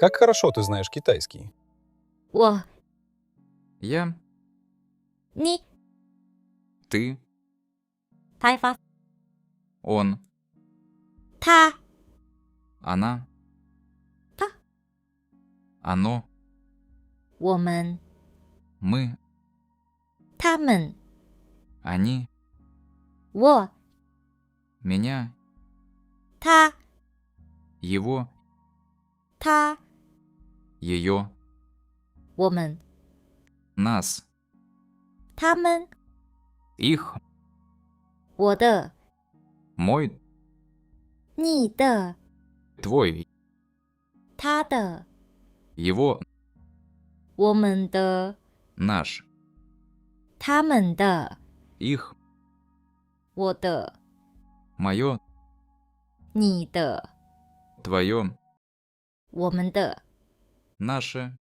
Как хорошо ты знаешь китайский? 我、 Я, 你、 ты, 台发、 он, 他、 она, 他、 оно, 我们、 мы, 他们、 они, 我、 меня, 他、 его, 他、 ее, 我们、 нас, 他们、 их, 我的、 мой, 你的、 твой, 他的、 его, 我们的、 наш, 他们的、 их, 我的、 мое, 你的、 твое, 我们的、 наше,